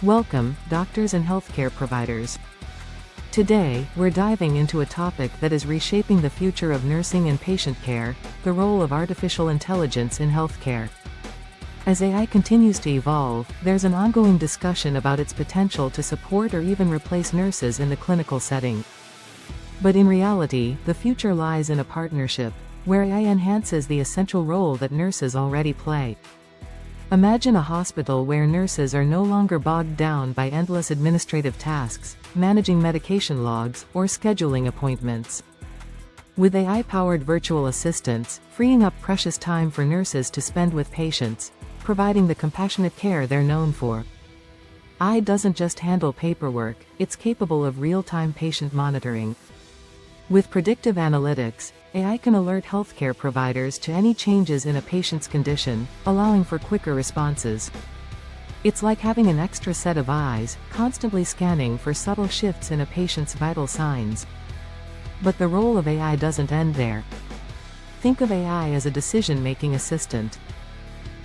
Welcome, doctors and healthcare providers. Today, we're diving into a topic that is reshaping the future of nursing and patient care, the role of artificial intelligence in healthcare. As AI continues to evolve, there's an ongoing discussion about its potential to support or even replace nurses in the clinical setting. But in reality, the future lies in a partnership, where AI enhances the essential role that nurses already play. Imagine a hospital where nurses are no longer bogged down by endless administrative tasks, managing medication logs, or scheduling appointments. With AI-powered virtual assistants, freeing up precious time for nurses to spend with patients, providing the compassionate care they're known for. AI doesn't just handle paperwork, it's capable of real-time patient monitoring. With predictive analytics, AI can alert healthcare providers to any changes in a patient's condition, allowing for quicker responses. It's like having an extra set of eyes, constantly scanning for subtle shifts in a patient's vital signs. But the role of AI doesn't end there. Think of AI as a decision-making assistant.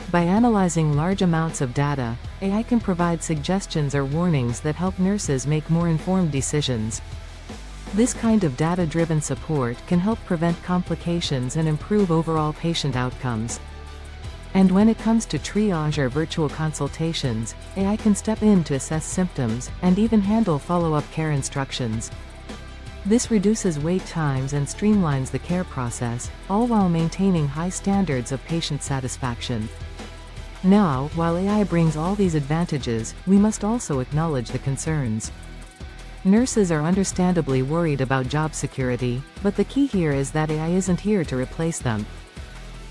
By analyzing large amounts of data, AI can provide suggestions or warnings that help nurses make more informed decisions. This kind of data-driven support can help prevent complications and improve overall patient outcomes. And when it comes to triage or virtual consultations, AI can step in to assess symptoms, and even handle follow-up care instructions. This reduces wait times and streamlines the care process, all while maintaining high standards of patient satisfaction. Now, while AI brings all these advantages, we must also acknowledge the concerns. Nurses are understandably worried about job security, but the key here is that AI isn't here to replace them.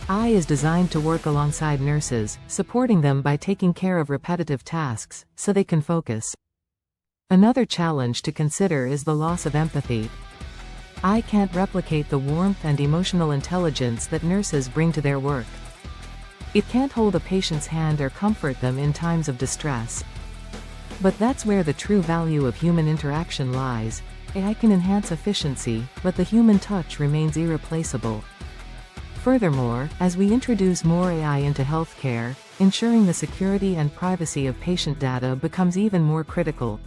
AI is designed to work alongside nurses, supporting them by taking care of repetitive tasks, so they can focus. Another challenge to consider is the loss of empathy. AI can't replicate the warmth and emotional intelligence that nurses bring to their work. It can't hold a patient's hand or comfort them in times of distress. But that's where the true value of human interaction lies. AI can enhance efficiency, but the human touch remains irreplaceable. Furthermore, as we introduce more AI into healthcare, ensuring the security and privacy of patient data becomes even more critical.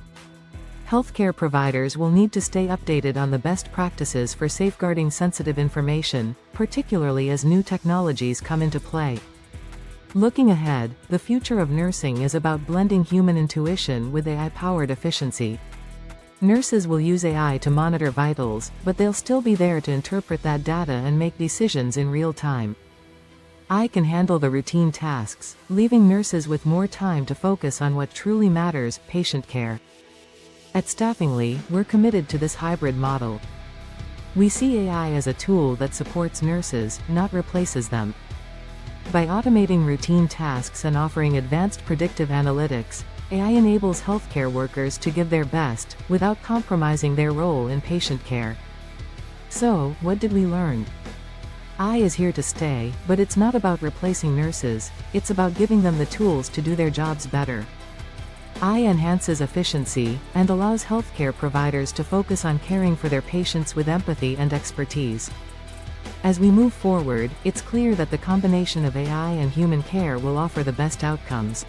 Healthcare providers will need to stay updated on the best practices for safeguarding sensitive information, particularly as new technologies come into play. Looking ahead, the future of nursing is about blending human intuition with AI-powered efficiency. Nurses will use AI to monitor vitals, but they'll still be there to interpret that data and make decisions in real time. AI can handle the routine tasks, leaving nurses with more time to focus on what truly matters, patient care. At Staffingly, we're committed to this hybrid model. We see AI as a tool that supports nurses, not replaces them. By automating routine tasks and offering advanced predictive analytics, AI enables healthcare workers to give their best, without compromising their role in patient care. So, what did we learn? AI is here to stay, but it's not about replacing nurses, it's about giving them the tools to do their jobs better. AI enhances efficiency, and allows healthcare providers to focus on caring for their patients with empathy and expertise. As we move forward, it's clear that the combination of AI and human care will offer the best outcomes.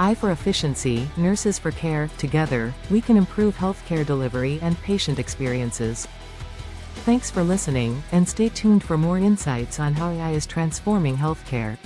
AI for efficiency, nurses for care, together, we can improve healthcare delivery and patient experiences. Thanks for listening, and stay tuned for more insights on how AI is transforming healthcare.